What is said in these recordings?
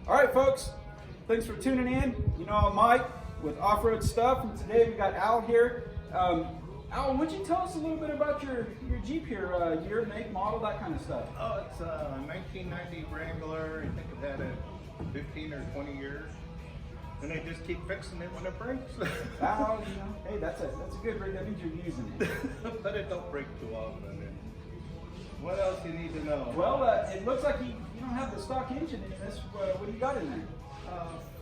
All right, folks, thanks for tuning in. You know, I'm Mike with Off-Road Stuff, and today we got Al here. Al, would you tell us a little bit about your Jeep here, year, make, model, that kind of stuff? Oh, it's a 1990 Wrangler. I think it had it 15 or 20 years. And I just keep fixing it when it breaks. Al, you know, hey, that's a good rig. That means you're using it. But it don't break too often. And what else you need to know? Well, it looks like you don't have the stock engine in this. What do you got in there?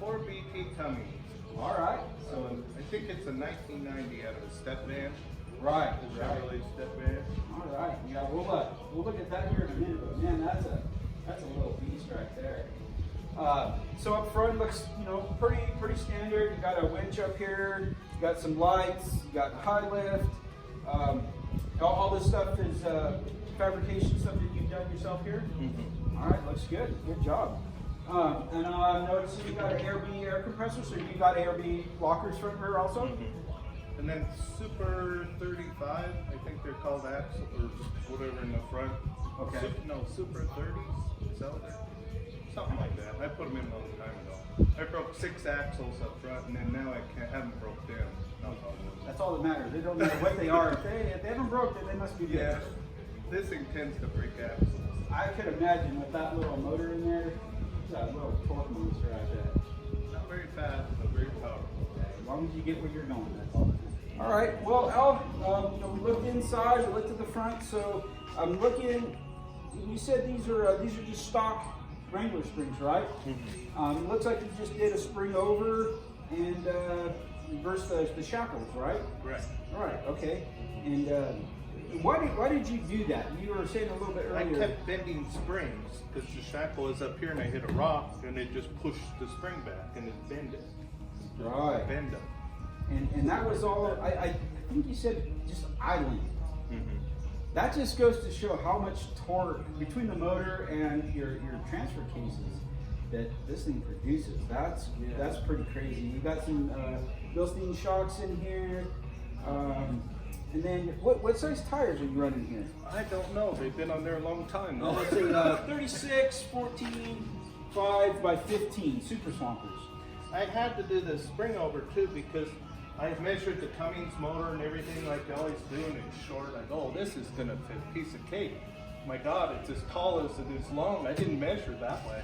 4BT Cummins. All right. So I think it's a 1990 out of a step van. right. The Chevrolet step van. All right. Yeah, we'll look at that here in a minute. But man, that's a little beast right there. So up front looks, pretty standard. You got a winch up here. You got some lights. You got high lift. All this stuff is fabrication stuff that you've done yourself here. Mm-hmm. All right, looks good. Good job. And I'm noticing you got an AirB air compressor, so you got AirB lockers for her also. Mm-hmm. And then Super 35, I think they're called axle or whatever in the front. Okay. Super 30s, cylinder. Something like that. I put them in a long time ago. I broke 6 axles up front, and then now I haven't broke them. That's all that matters. They don't matter what they are. If they haven't broke, then they must be good. Yeah. This thing tends to break axles. I could imagine with that little motor in there, that little torque monster right there. Not very fast, but very powerful. As long as you get where you're going, that's all. All right. Well, Al, we looked inside, we looked at the front. So I'm looking. You said these are just stock Wrangler springs, right? Mm-hmm. It looks like you just did a spring over and reversed the shackles, right? Right. All right. Okay. And why did you do that? You were saying a little bit I earlier. kept bending springs because the shackle is up here, and I hit a rock, and it just pushed the spring back, and it bent it. Right. Bend them. And that was all. I think you said just idling. Mm-hmm. That just goes to show how much torque between the motor and your transfer cases that this thing produces. That's pretty crazy. You got some Bilstein shocks in here. And then what size tires are you running here? I don't know. They've been on there a long time. Oh, let's say 36, 14, 5 by 15 Super Swampers. I had to do the spring over too because I measured the Cummins motor and everything like they always do, and it's short. I go, oh, this is gonna fit a piece of cake. My God, it's as tall as it is long. I didn't measure that way,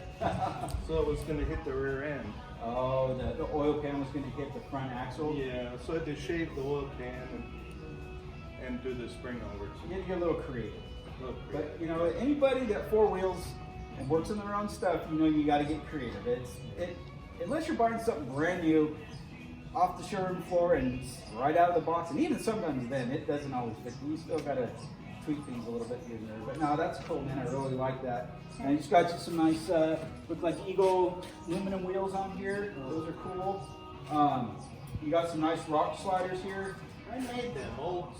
so it was gonna hit the rear end. Oh, the oil pan was going to hit the front axle. Yeah, so I had to shave the oil pan and do the spring over. You get a little creative. But anybody that four wheels and works on their own stuff, you got to get creative. Unless you're buying something brand new off the showroom floor and right out of the box, and even sometimes then it doesn't always fit. You still got to tweak things a little bit here and there. But no, that's cool, man. I really like that. And you just got you some nice, look like Eagle aluminum wheels on here. Those are cool. You got some nice rock sliders here. I made them old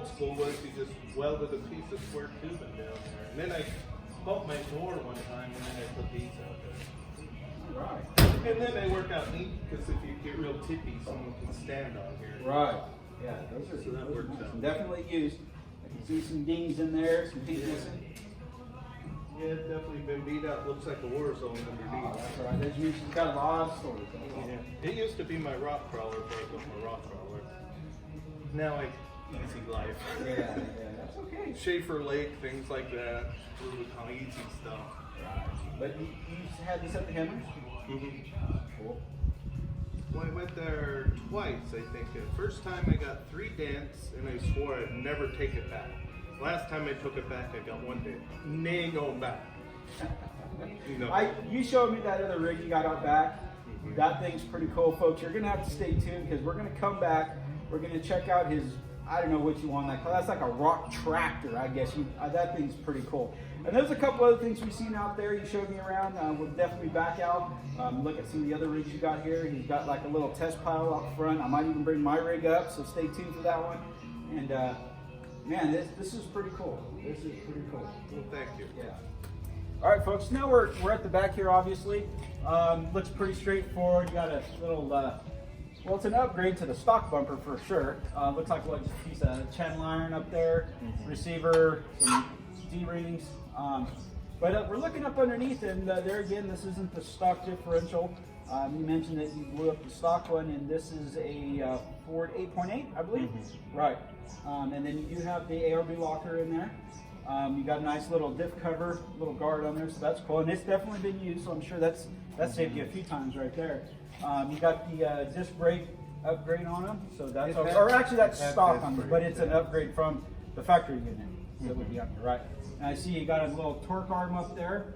school was you just welded a piece of square tubing down there, and then I bumped my door one time, and then I put these out there. Right. And then they work out neat because if you get real tippy, someone can stand on here. Right. Yeah, those are So that works nice. out. Definitely used. I can see some dings in there, some paint missing. Yeah, it's definitely been beat out. Looks like a war zone Oh, underneath. that's right. There's usually got a lot of stories. Yeah. It used to be my rock crawler, but I built my rock crawler. Now I easy life. Yeah, that's okay. Schaefer Lake, things like that. Really easy stuff. Right. But you had this at the Hammers? Mm-hmm. Cool. Well, I went there twice, I think. The first time I got 3 dents, and I swore I'd never take it back. Last time I took it back, I got 1 dent. Nay, going back. You showed me that other rig you got out back. Mm-hmm. That thing's pretty cool, folks. You're gonna have to stay tuned because we're gonna come back. We're gonna check out his. I don't know what you want. That's like a rock tractor, I guess. That thing's pretty cool. And there's a couple other things we've seen out there. You showed me around. We'll definitely back out. Look at some of the other rigs you got here. He's got like a little test pile out front. I might even bring my rig up, so stay tuned for that one. And man, this is pretty cool. This is pretty cool. Well, thank you. Yeah. All right, folks. Now we're at the back here. Obviously, looks pretty straightforward. You got a little. Well, it's an upgrade to the stock bumper for sure. Looks like just a piece of channel iron up there, receiver, some D-rings. But we're looking up underneath, and there again, this isn't the stock differential. You mentioned that you blew up the stock one, and this is a Ford 8.8, I believe. Right. And then you do have the ARB locker in there. You got a nice little diff cover, little guard on there, so that's cool. And it's definitely been used, so I'm sure that saved you a few times right there. You got the disc brake upgrade on them, so that's or actually that's stock on them, but it's an upgrade from the factory unit that would be up there, right? And I see you got a little torque arm up there.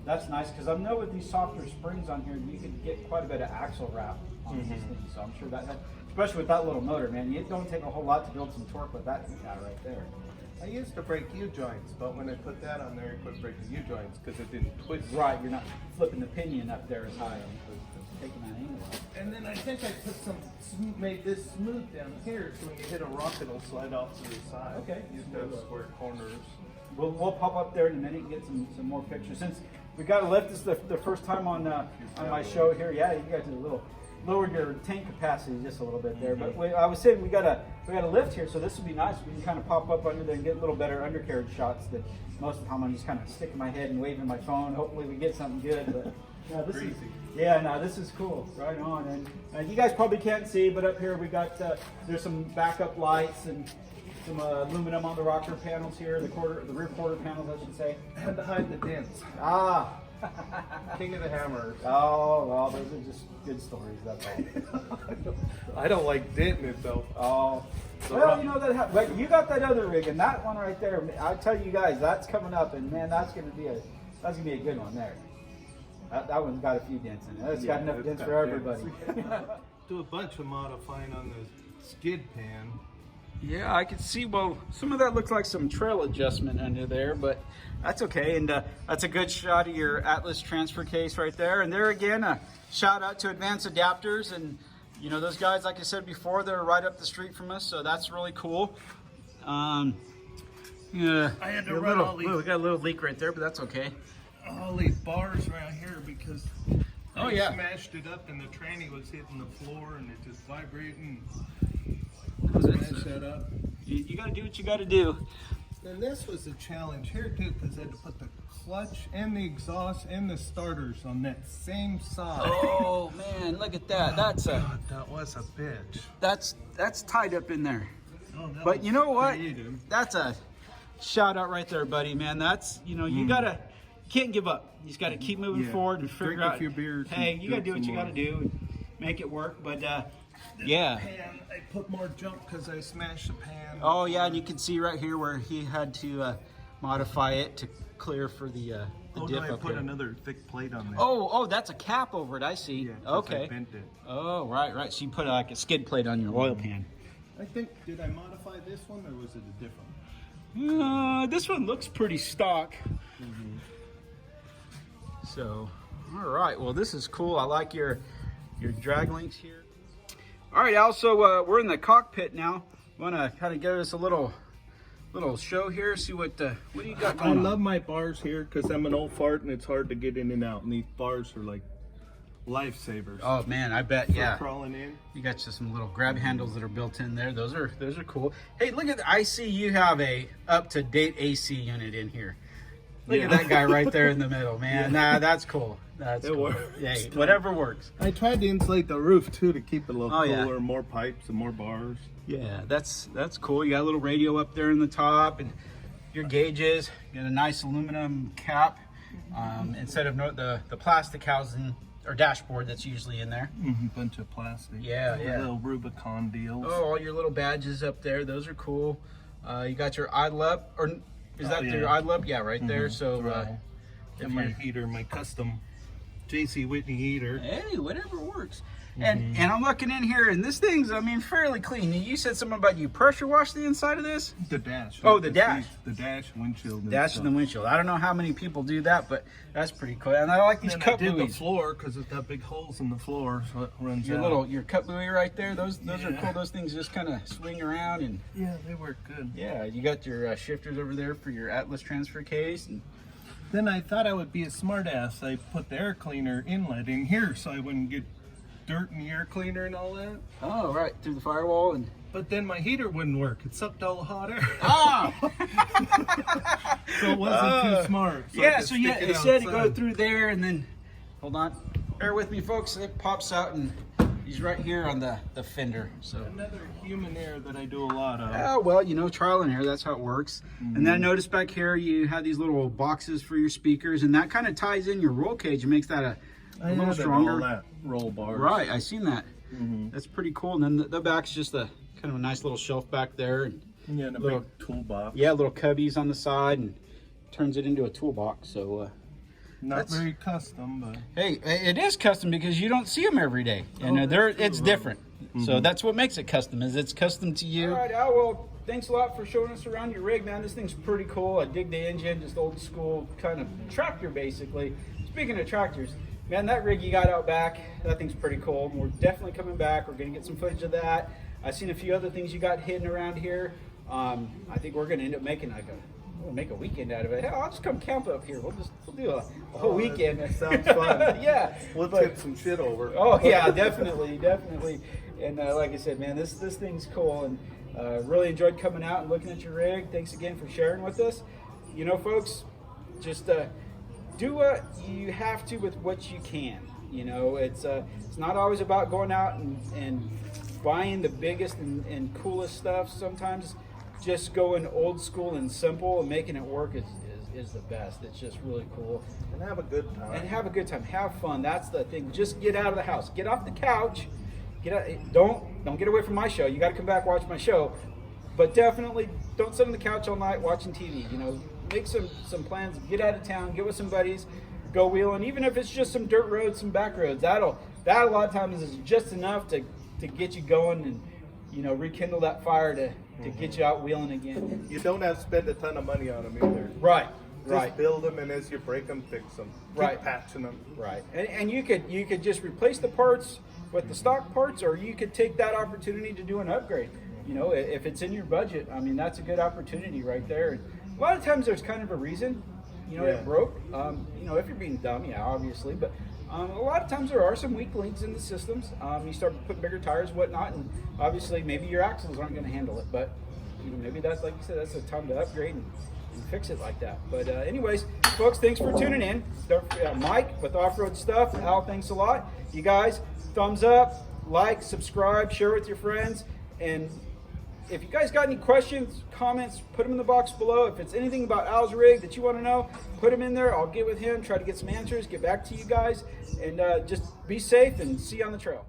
That's nice because I know with these softer springs on here, you can get quite a bit of axle wrap on these things. So I'm sure that, especially with that little motor, man, it don't take a whole lot to build some torque with that guy right there. I used to break U-joints, but when I put that on there, I quit breaking U-joints because it didn't twist. Right, you're not flipping the pinion up there as high for taking that angle off. And then I think I put made this smooth down here, so when you hit a rock, it'll slide off to the side. Okay. Used to have square corners. We'll pop up there in a minute and get some more pictures. Since we got a lift, this is the first time on my show here. Yeah, you guys did a little lowered your tank capacity just a little bit there. But I was saying we got a lift here, so this would be nice. We can kind of pop up under there and get a little better undercarriage shots. That most of the time I'm just kind of sticking my head and waving my phone. Hopefully we get something good. But this is cool. Right on. And you guys probably can't see, but up here we got there's some backup lights and some aluminum on the rocker panels here, the rear quarter panels, I should say. Had to hide the dents. Ah. King of the hammers. Oh, well, those are just good stories, that's all. I don't like denting it though. Oh. Well, you know that happens. But you got that other rig, and that one right there, I tell you guys, that's coming up, and man, that's gonna be a good one there. That one's got a few dents in it. It's got enough dents for everybody. Do a bunch of modifying on the skid pan. Yeah, I can see, well, some of that looks like some trail adjustment under there, but that's okay. And that's a good shot of your Atlas transfer case right there. And there again, a shout out to Advanced Adapters. And, you know, those guys, like I said before, they're right up the street from us, so that's really cool. Yeah, I had to run all these. We got a little leak right there, but that's okay. All these bars around here because I smashed it up and the tranny was hitting the floor and it just vibrating. Smash that up. You got to do what you got to do. And this was a challenge here too because I had to put the clutch and the exhaust and the starters on that same side. Oh man, look at that. That's God, that was a bitch. That's tied up in there. Oh, but you know what? creative. That's a shout out right there, buddy, man. That's, you know, you can't give up. You just got to keep moving forward and figure out. A few beers. Hey, you got to do what you got to do and make it work. But yeah. Pan, I put more junk because I smashed the pan. Oh yeah, and you can see right here where he had to modify it to clear for the Oh, dip no, I up put here. another thick plate on there. Oh, that's a cap over it. I see. Yeah, 'cause okay. I bent it. Oh, right. So you put like a skid plate on your oil pan. I think, did I modify this one or was it a different one? This one looks pretty stock. So, all right. Well, this is cool. I like your drag links here. All right, Al. So we're in the cockpit now. Want to kind of give us a little show here. See what do you got going I on? love my bars here because I'm an old fart and it's hard to get in and out. And these bars are like lifesavers. Oh man, I bet. For Yeah. crawling in. You got some little grab handles that are built in there. Those are cool. Hey, look at, I see you have a up-to-date AC unit in here. Look at that guy right there in the middle, man. Nah, that's cool. That's cool. works. Hey, whatever works. I tried to insulate the roof too to keep it a little yeah. cooler, more pipes and more bars. Yeah, that's cool. You got a little radio up there in the top and your gauges. You got a nice aluminum cap instead of the plastic housing or dashboard that's usually in there. Bunch of plastic. Yeah. Little Rubicon deals. Oh, all your little badges up there. Those are cool. You got your idle up, or is that your idle up? Yeah, right there. So, and my heater, my custom JC Whitney heater. Hey, whatever works. And I'm looking in here, and this thing's, I mean, fairly clean. You said something about you pressure wash the inside of this? The dash. Oh, the dash. The dash, windshield. Dash and the windshield. I don't know how many people do that, but that's pretty cool. And I like these cup I did the buoys. floor because it's got big holes in the floor, so it runs Your cup buoy right there. Those are cool. Those things just kind of swing around and yeah, they work good. yeah. You got your shifters over there for your Atlas transfer case. And then I thought I would be a smart ass. I put the air cleaner inlet in here so I wouldn't get dirt in the air cleaner and all that. oh, right through the firewall and but then my heater wouldn't work. It sucked all the hot air. Ah! So it wasn't too smart. So Yeah, so yeah, it said to go through there and then, hold on, bear with me folks, it pops out and he's right here on the fender. So another human error that I do a lot of. oh, well, you know, trial and error, that's how it works. And then notice back here you have these little boxes for your speakers, and that kind of ties in your roll cage and makes that a little stronger. All that roll bars. Right, I seen that. That's pretty cool. And then the back's just a kind of a nice little shelf back there, and Yeah, and a little, big toolbox. yeah, little cubbies on the side, and turns it into a toolbox. So Not very custom, but hey, it is custom because you don't see them every day, and it's different. So that's what makes it custom, is it's custom to you. All right, Al, well, thanks a lot for showing us around your rig, man. This thing's pretty cool. I dig the engine, just old school kind of tractor, basically. Speaking of tractors, man, that rig you got out back, that thing's pretty cool. We're definitely coming back. We're gonna get some footage of that. I've seen a few other things you got hidden around here. I think we're gonna end up making we'll make a weekend out of it. Hell, I'll just come camp up here. We'll do a whole weekend. That sounds fun. Yeah. We'll tip some shit over. Oh yeah, definitely. And like I said, man, this thing's cool, and really enjoyed coming out and looking at your rig. Thanks again for sharing with us. You know, folks, just do what you have to with what you can. You know, it's not always about going out and buying the biggest and coolest stuff. Sometimes just going old school and simple and making it work is the best. It's just really cool. And have a good time. Have fun. That's the thing. Just get out of the house. Get off the couch. Get out. Don't get away from my show. You got to come back, watch my show. But definitely don't sit on the couch all night watching TV. You know, make some plans. Get out of town. Get with some buddies. Go wheeling. Even if it's just some dirt roads, some back roads. That a lot of times is just enough to get you going and, you know, rekindle that fire to get you out wheeling again. You don't have to spend a ton of money on them either. Right. Just build them, and as you break them, fix them. Keep patching them. Right. And you could just replace the parts with the stock parts, or you could take that opportunity to do an upgrade. You know, if it's in your budget, I mean, that's a good opportunity right there. And a lot of times there's kind of a reason, you know, it broke. You know, if you're being dumb, yeah, obviously, but a lot of times there are some weak links in the systems. You start putting bigger tires, whatnot, and obviously maybe your axles aren't going to handle it. But you know, maybe that's, like you said, that's the time to upgrade and fix it like that. But anyways, folks, thanks for tuning in. Mike with Off-Road Stuff. Al, thanks a lot. You guys, thumbs up, like, subscribe, share with your friends, and if you guys got any questions, comments, put them in the box below. If it's anything about Al's rig that you want to know, put them in there. I'll get with him, try to get some answers, get back to you guys, and just be safe and see you on the trail.